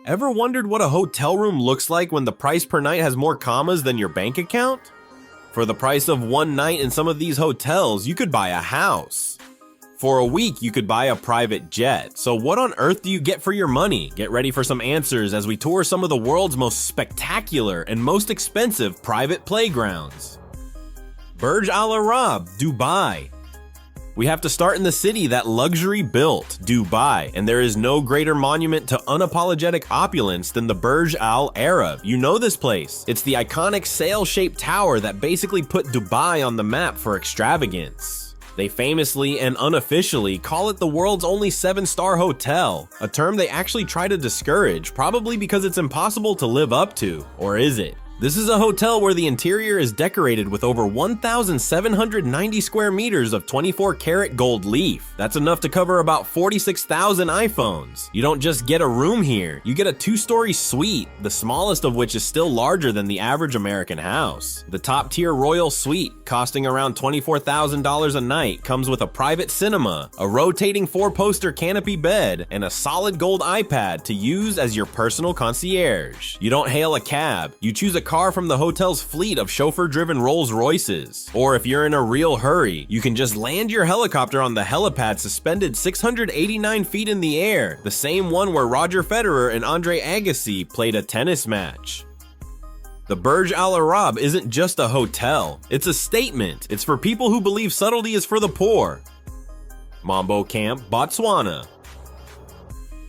Ever wondered what a hotel room looks like when the price per night has more commas than your bank account? For the price of one night in some of these hotels, you could buy a house. For a week, you could buy a private jet. So what on earth do you get for your money? Get ready for some answers as we tour some of the world's most spectacular and most expensive private playgrounds. Burj Al Arab, Dubai. We have to start in the city that luxury built, Dubai, and there is no greater monument to unapologetic opulence than the Burj Al Arab. You know this place. It's the iconic sail-shaped tower that basically put Dubai on the map for extravagance. They famously and unofficially call it the world's only 7-star hotel, a term they actually try to discourage, probably because it's impossible to live up to. Or is it? This is a hotel where the interior is decorated with over 1,790 square meters of 24-karat gold leaf. That's enough to cover about 46,000 iPhones. You don't just get a room here, you get a 2-story suite, the smallest of which is still larger than the average American house. The top-tier royal suite, costing around $24,000 a night, comes with a private cinema, a rotating 4-poster canopy bed, and a solid gold iPad to use as your personal concierge. You don't hail a cab, you choose a car from the hotel's fleet of chauffeur-driven Rolls Royces. Or if you're in a real hurry, you can just land your helicopter on the helipad suspended 689 feet in the air, the same one where Roger Federer and Andre Agassi played a tennis match. The Burj Al Arab isn't just a hotel, it's a statement. It's for people who believe subtlety is for the poor. Mombo Camp, Botswana.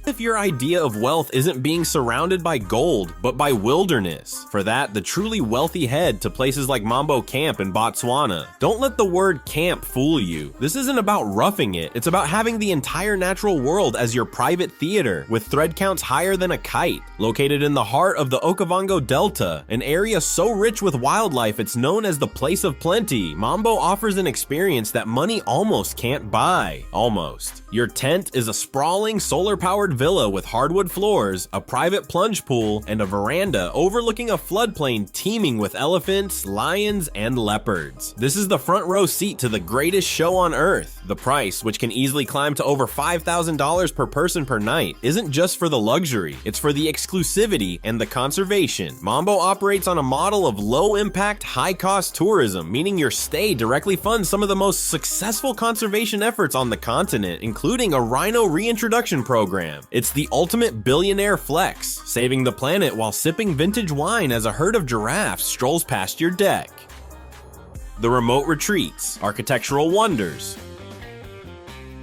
If your idea of wealth isn't being surrounded by gold, but by wilderness. For that, the truly wealthy head to places like Mombo Camp in Botswana. Don't let the word camp fool you. This isn't about roughing it, it's about having the entire natural world as your private theater, with thread counts higher than a kite. Located in the heart of the Okavango Delta, an area so rich with wildlife it's known as the place of plenty, Mombo offers an experience that money almost can't buy. Almost. Your tent is a sprawling, solar-powered villa with hardwood floors, a private plunge pool, and a veranda overlooking a floodplain teeming with elephants, lions, and leopards. This is the front row seat to the greatest show on earth. The price, which can easily climb to over $5,000 per person per night, isn't just for the luxury, it's for the exclusivity and the conservation. Mombo operates on a model of low-impact, high-cost tourism, meaning your stay directly funds some of the most successful conservation efforts on the continent, including a rhino reintroduction program. It's the ultimate billionaire flex, saving the planet while sipping vintage wine as a herd of giraffes strolls past your deck. The remote retreats, architectural wonders.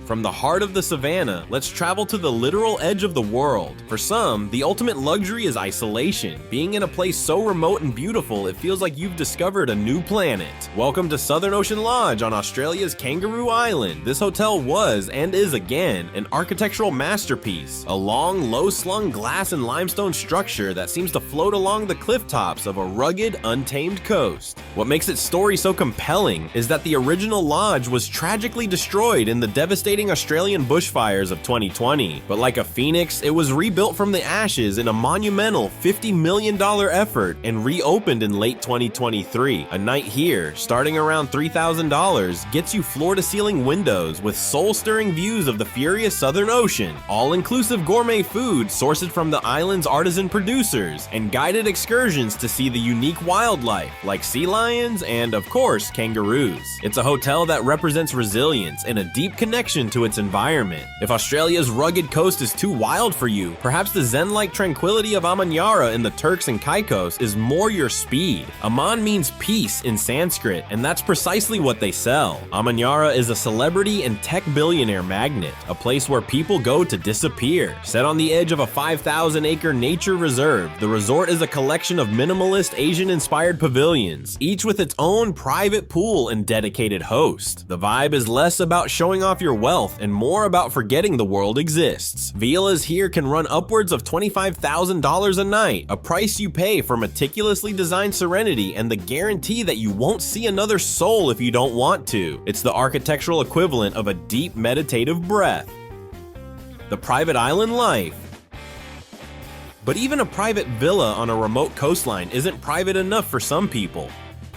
From the heart of the savannah, let's travel to the literal edge of the world. For some, the ultimate luxury is isolation, being in a place so remote and beautiful it feels like you've discovered a new planet. Welcome to Southern Ocean Lodge on Australia's Kangaroo Island. This hotel was, and is again, an architectural masterpiece, a long, low-slung glass and limestone structure that seems to float along the cliff tops of a rugged, untamed coast. What makes its story so compelling is that the original lodge was tragically destroyed in the devastating Australian bushfires of 2020, but like a phoenix, it was rebuilt from the ashes in a monumental $50 million effort and reopened in late 2023. A night here, starting around $3,000, gets you floor-to-ceiling windows with soul-stirring views of the furious Southern Ocean, all-inclusive gourmet food sourced from the island's artisan producers, and guided excursions to see the unique wildlife like sea lions and, of course, kangaroos. It's a hotel that represents resilience and a deep connection to its environment. If Australia's rugged coast is too wild for you, perhaps the zen-like tranquility of Amanyara in the Turks and Caicos is more your speed. Aman means peace in Sanskrit, and that's precisely what they sell. Amanyara is a celebrity and tech billionaire magnet, a place where people go to disappear. Set on the edge of a 5,000-acre nature reserve, the resort is a collection of minimalist Asian-inspired pavilions, each with its own private pool and dedicated host. The vibe is less about showing off your wealth and more about forgetting the world exists. Villas here can run upwards of $25,000 a night, a price you pay for meticulously designed serenity and the guarantee that you won't see another soul if you don't want to. It's the architectural equivalent of a deep meditative breath. The private island life. But even a private villa on a remote coastline isn't private enough for some people.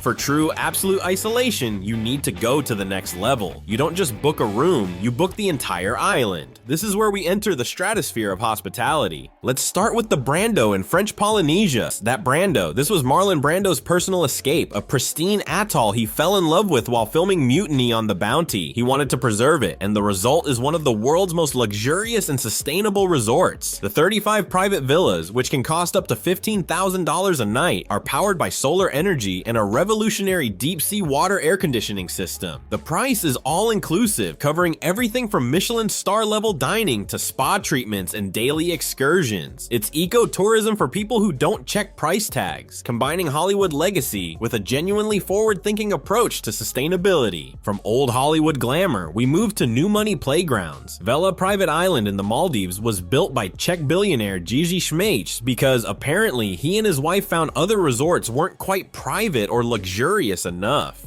For true, absolute isolation, you need to go to the next level. You don't just book a room, you book the entire island. This is where we enter the stratosphere of hospitality. Let's start with the Brando in French Polynesia. That Brando, this was Marlon Brando's personal escape, a pristine atoll he fell in love with while filming Mutiny on the Bounty. He wanted to preserve it, and the result is one of the world's most luxurious and sustainable resorts. The 35 private villas, which can cost up to $15,000 a night, are powered by solar energy and a revolutionary deep-sea water air conditioning system. The price is all-inclusive, covering everything from Michelin star-level dining to spa treatments and daily excursions. It's eco-tourism for people who don't check price tags, combining Hollywood legacy with a genuinely forward-thinking approach to sustainability. From old Hollywood glamour, we moved to new money playgrounds. Vela Private Island in the Maldives was built by Czech billionaire Jiří Šmejč because apparently he and his wife found other resorts weren't quite private or luxurious enough.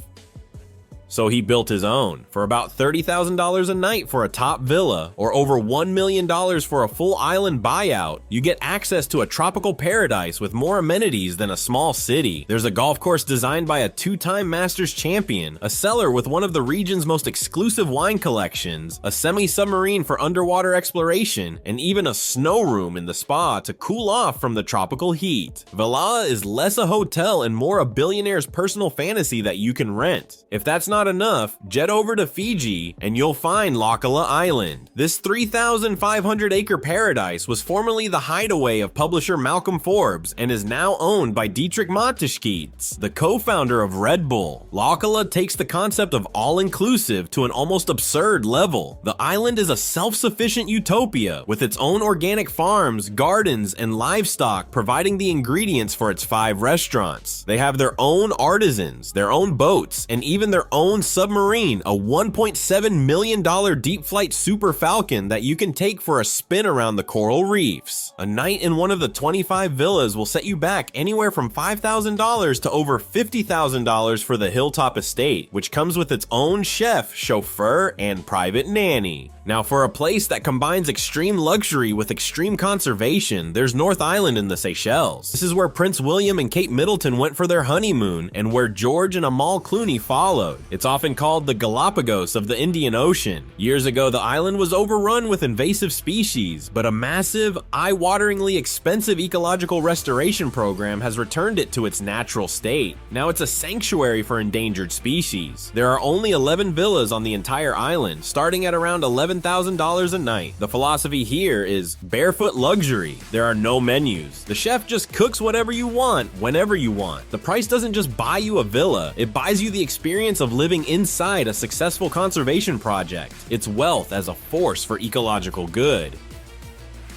So he built his own for about $30,000 a night for a top villa, or over $1 million for a full island buyout. You get access to a tropical paradise with more amenities than a small city. There's a golf course designed by a two-time Masters champion, a cellar with one of the region's most exclusive wine collections, a semi-submarine for underwater exploration, and even a snow room in the spa to cool off from the tropical heat. Vela is less a hotel and more a billionaire's personal fantasy that you can rent. If that's not enough, jet over to Fiji and you'll find Laukala Island. This 3,500 acre paradise was formerly the hideaway of publisher Malcolm Forbes and is now owned by Dietrich Mateschitz, the co-founder of Red Bull. Laukala takes the concept of all-inclusive to an almost absurd level. The island is a self-sufficient utopia with its own organic farms, gardens, and livestock providing the ingredients for its 5 restaurants. They have their own artisans, their own boats, and even their own submarine, a $1.7 million deep flight Super Falcon that you can take for a spin around the coral reefs. A night in one of the 25 villas will set you back anywhere from $5,000 to over $50,000 for the Hilltop Estate, which comes with its own chef, chauffeur, and private nanny. Now, for a place that combines extreme luxury with extreme conservation, there's North Island in the Seychelles. This is where Prince William and Kate Middleton went for their honeymoon and where George and Amal Clooney followed. It's often called the Galapagos of the Indian Ocean. Years ago, the island was overrun with invasive species, but a massive, eye-wateringly expensive ecological restoration program has returned it to its natural state. Now it's a sanctuary for endangered species. There are only 11 villas on the entire island, starting at around $11,000 a night. The philosophy here is barefoot luxury. There are no menus. The chef just cooks whatever you want, whenever you want. The price doesn't just buy you a villa, it buys you the experience of living inside a successful conservation project. It's wealth as a force for ecological good.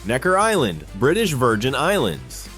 Necker Island, British Virgin Islands.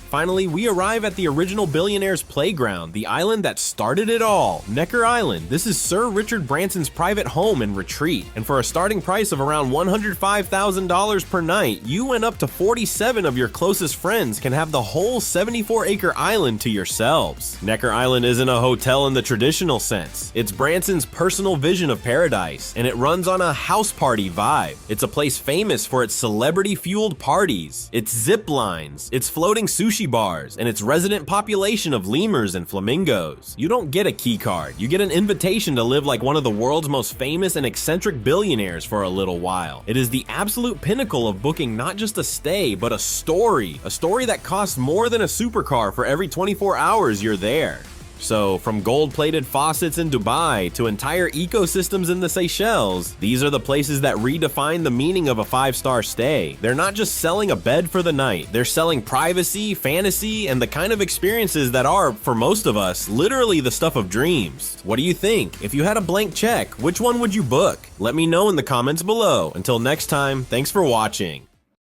Finally, we arrive at the original Billionaires playground, the island that started it all, Necker Island. This is Sir Richard Branson's private home and retreat, and for a starting price of around $105,000 per night, you and up to 47 of your closest friends can have the whole 74-acre island to yourselves. Necker Island isn't a hotel in the traditional sense. It's Branson's personal vision of paradise, and it runs on a house party vibe. It's a place famous for its celebrity-fueled parties, its zip lines, its floating sushi bars, and its resident population of lemurs and flamingos. You don't get a key card, you get an invitation to live like one of the world's most famous and eccentric billionaires for a little while. It is the absolute pinnacle of booking not just a stay, but a story that costs more than a supercar for every 24 hours you're there. So, from gold-plated faucets in Dubai to entire ecosystems in the Seychelles, these are the places that redefine the meaning of a 5-star stay. They're not just selling a bed for the night, they're selling privacy, fantasy, and the kind of experiences that are, for most of us, literally the stuff of dreams. What do you think? If you had a blank check, which one would you book? Let me know in the comments below. Until next time, thanks for watching.